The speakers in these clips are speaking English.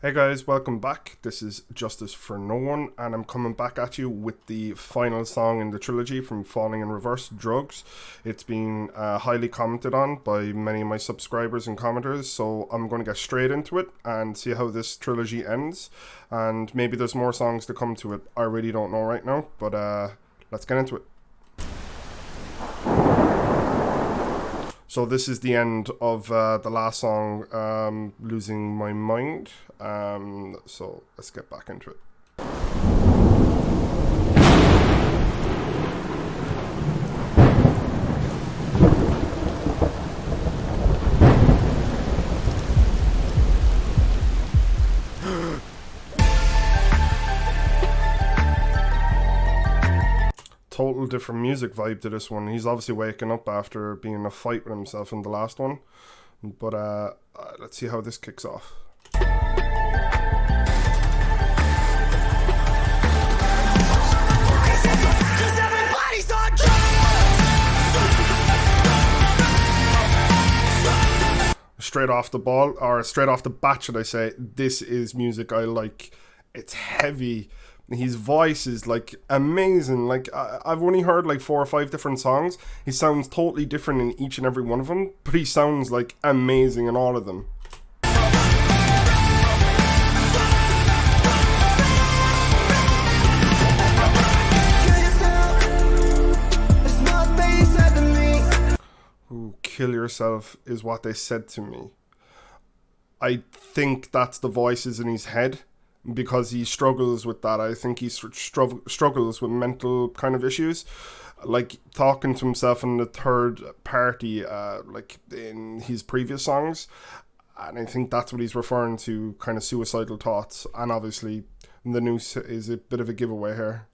Hey guys, welcome back. This is Justice for No One, and I'm coming back at you with the final song in the trilogy from Falling in Reverse, Drugs. It's been highly commented on by many of my subscribers and commenters, so I'm going to get straight into it and see how this trilogy ends. And maybe there's more songs to come to it. I really don't know right now, but let's get into it. So this is the end of the last song, Losing My Mind. So let's get back into it. Total different music vibe to this one. He's obviously waking up after being in a fight with himself in the last one. But let's see how this kicks off. Straight off the bat, should I say, this is music I like. It's heavy. His voice is like amazing. Like I've only heard like 4 or 5 different songs. He sounds totally different in each and every one of them, but he sounds like amazing in all of them. Ooh, kill yourself is what they said to me. I think that's the voices in his head, because he struggles with that. I think he struggles with mental kind of issues, like talking to himself in the third party, like in his previous songs. And I think that's what he's referring to, kind of suicidal thoughts. And obviously the noose is a bit of a giveaway here.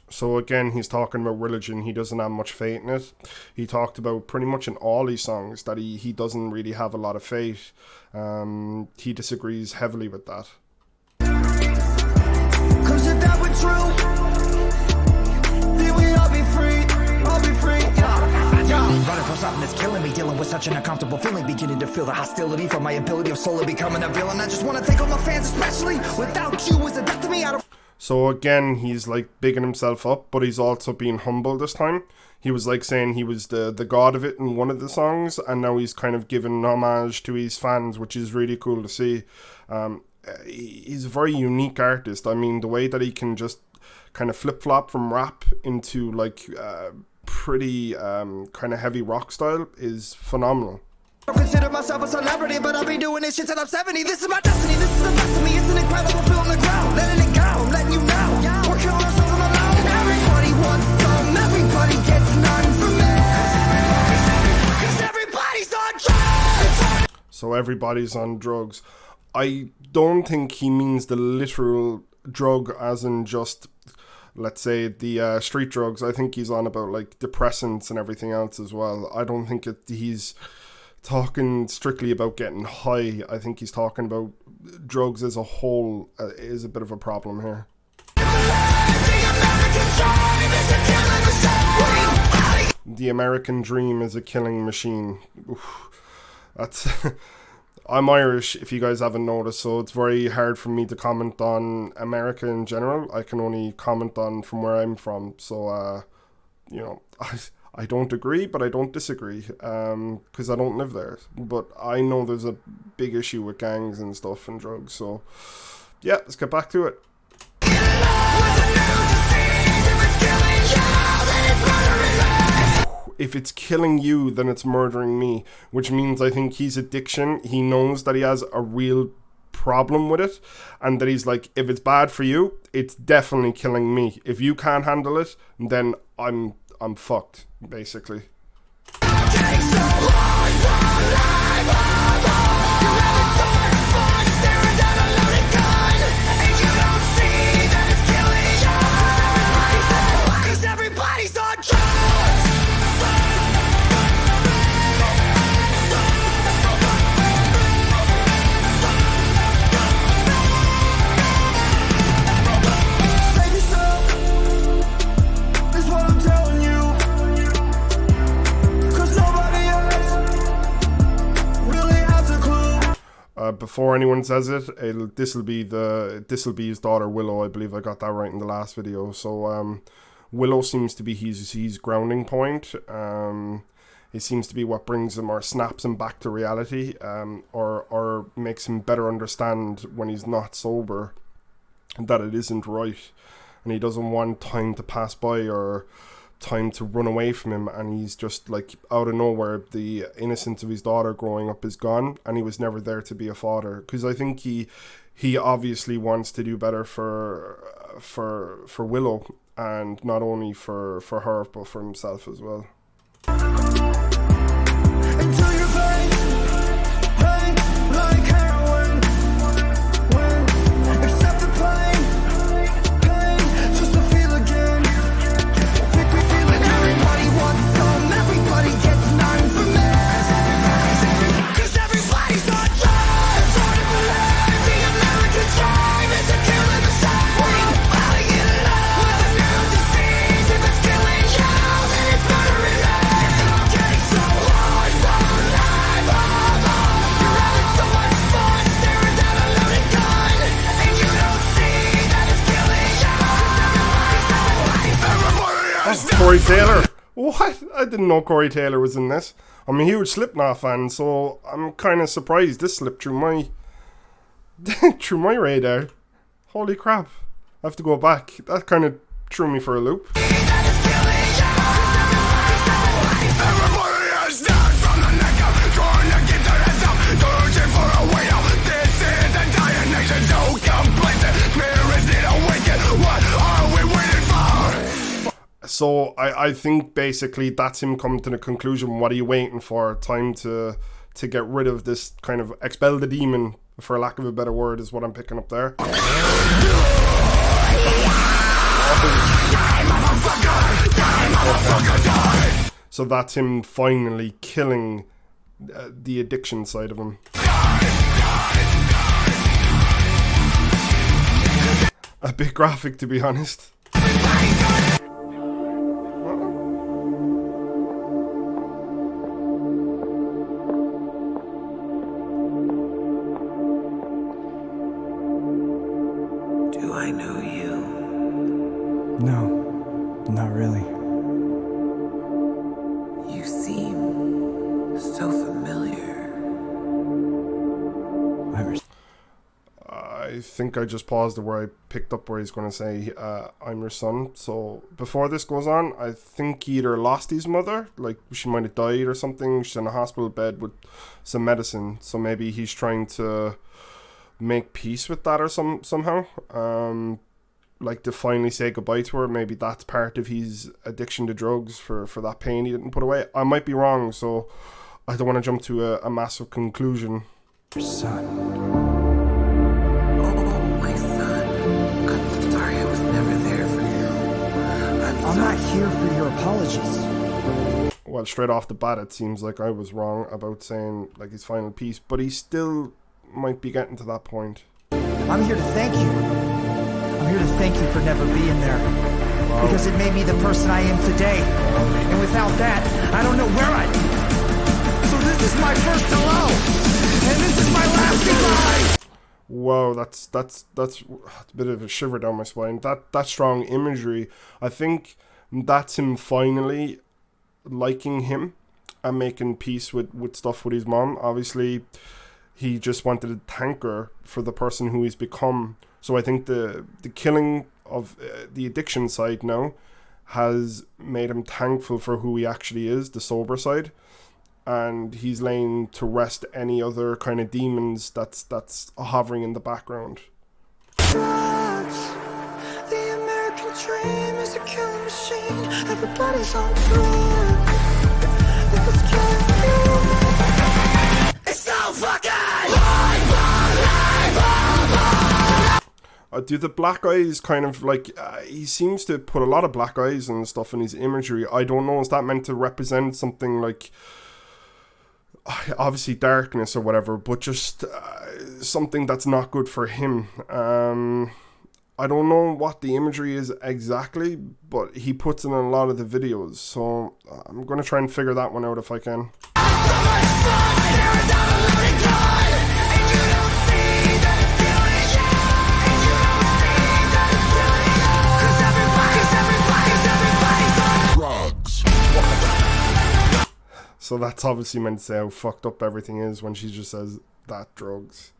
So again, he's talking about religion. He doesn't have much faith in it. He talked about pretty much in all his songs that he doesn't really have a lot of faith. He disagrees heavily with that. 'Cause if that were true, then we all be free. All be free. Running from something that's killing me, dealing with such an uncomfortable feeling, beginning to feel the hostility from my ability of slowly becoming a villain. I just want to thank all my fans, especially without you was a death to me. So again, he's like bigging himself up, but he's also being humble this time. He was like saying he was the god of it in one of the songs, and now he's kind of giving homage to his fans, which is really cool to see. He's a very unique artist. I mean, the way that he can just kind of flip-flop from rap into like pretty kind of heavy rock style is phenomenal. I don't consider myself a celebrity, but I'll be doing this shit till I'm 70. This is my destiny, this is the best of me. It's an incredible feel on the ground. Letting it go, I'm letting you know. We're killing ourselves on the low. Everybody wants some, everybody gets none from me. 'Cause everybody's on drugs. So everybody's on drugs. I don't think he means the literal drug as in just, let's say, the street drugs. I think he's on about like depressants and everything else as well. I don't think he's talking strictly about getting high. I think he's talking about drugs as a whole is a bit of a problem here. The American dream is a killing machine. Oof. That's I'm Irish, if you guys haven't noticed, so it's very hard for me to comment on America in general. I can only comment on from where I'm from. So you know, I don't agree, but I don't disagree, because I don't live there. But I know there's a big issue with gangs and stuff and drugs. So, yeah, let's get back to it. If it's killing you, then it's murdering me, which means I think his addiction, he knows that he has a real problem with it, and that he's like, if it's bad for you, it's definitely killing me. If you can't handle it, then I'm fucked, basically. before anyone says it, this'll be his daughter Willow. I believe I got that right in the last video. So Willow seems to be his grounding point. It seems to be what brings him or snaps him back to reality, or makes him better understand when he's not sober that it isn't right, and he doesn't want time to pass by or time to run away from him, and he's just like out of nowhere the innocence of his daughter growing up is gone, and he was never there to be a father, because I think he obviously wants to do better for Willow, and not only for her but for himself as well. Until your pain, like heroin. Accept the pain, just to feel again. We feel it. Everybody wants some, everybody gets none from me. 'Cause everybody's on drugs. It's hard to believe the American dream is a killing machine. We're all falling in love with a new disease. If it's killing you, then it's murdering me. It's getting so hard for life. You're having so much fun staring down a loaded gun, and you don't see that it's killing you. Everybody Corey Taylor. What? I didn't know Corey Taylor was in this. I'm a huge Slipknot fan, so I'm kind of surprised this slipped through my through my radar. Holy crap! I have to go back. That kind of threw me for a loop. So I think basically that's him coming to the conclusion, what are you waiting for? Time to get rid of this, kind of expel the demon, for lack of a better word, is what I'm picking up there. So that's him finally killing the addiction side of him. A bit graphic, to be honest. Do I know you? No, not really. You seem so familiar. I think I just paused it where I picked up where he's going to say, I'm your son. So before this goes on, I think he either lost his mother, like she might have died or something. She's in a hospital bed with some medicine. So maybe he's trying to make peace with that or somehow. Like to finally say goodbye to her. Maybe that's part of his addiction to drugs for that pain he didn't put away. I might be wrong, so I don't want to jump to a massive conclusion. Your son. I'm not here for your apologies. Well, straight off the bat, it seems like I was wrong about saying like his final piece, but he still might be getting to that point. I'm here to thank you. I'm here to thank you for never being there. Wow. Because it made me the person I am today. And without that, I don't know where I'd be. So this is my first hello. And this is my last goodbye. Whoa, that's a bit of a shiver down my spine. That strong imagery, I think that's him finally liking him and making peace with stuff with his mom. Obviously, he just wanted to thank her for the person who he's become. So I think the killing of the addiction side now has made him thankful for who he actually is, the sober side. And he's laying to rest any other kind of demons that's hovering in the background. Drugs. The American dream is a killing machine. Everybody's on drugs. If it's killing you, it's so fucking do the black eyes kind of like he seems to put a lot of black eyes and stuff in his imagery. I don't know, is that meant to represent something like obviously darkness or whatever, but just something that's not good for him. I don't know what the imagery is exactly, but he puts in a lot of the videos, so I'm going to try and figure that one out if I can. So that's obviously meant to say how fucked up everything is when she just says that drugs.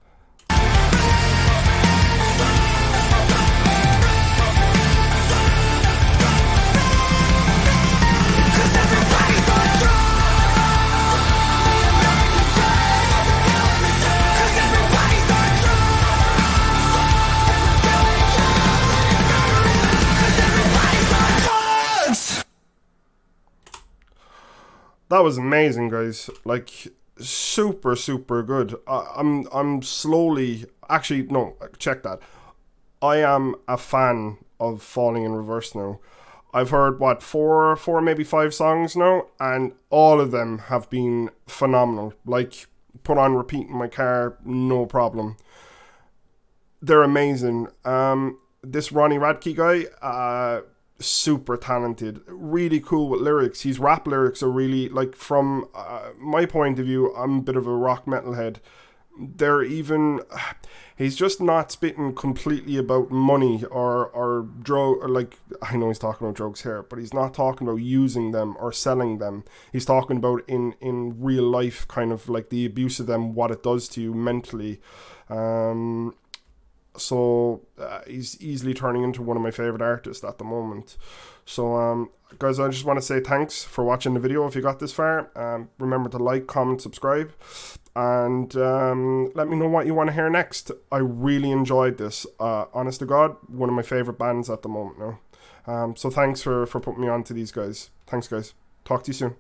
That was amazing, guys. Like, super, super good. I'm slowly, actually, no, check that. I am a fan of Falling in Reverse now. I've heard, what, four, maybe 5 songs now, and all of them have been phenomenal. Like, put on repeat in my car, no problem. They're amazing. This Ronnie Radke guy, super talented, really cool with lyrics. His rap lyrics are really, like, from my point of view, I'm a bit of a rock metalhead. They're even, he's just not spitting completely about money or drug, or, like, I know he's talking about drugs here, but he's not talking about using them or selling them. He's talking about in real life, kind of like the abuse of them, what it does to you mentally. So he's easily turning into one of my favorite artists at the moment. So guys, I just want to say thanks for watching the video. If you got this far, remember to like, comment, subscribe, and let me know what you want to hear next. I really enjoyed this. Honest to God, one of my favorite bands at the moment now. So thanks for putting me on to these guys. Thanks, guys. Talk to you soon.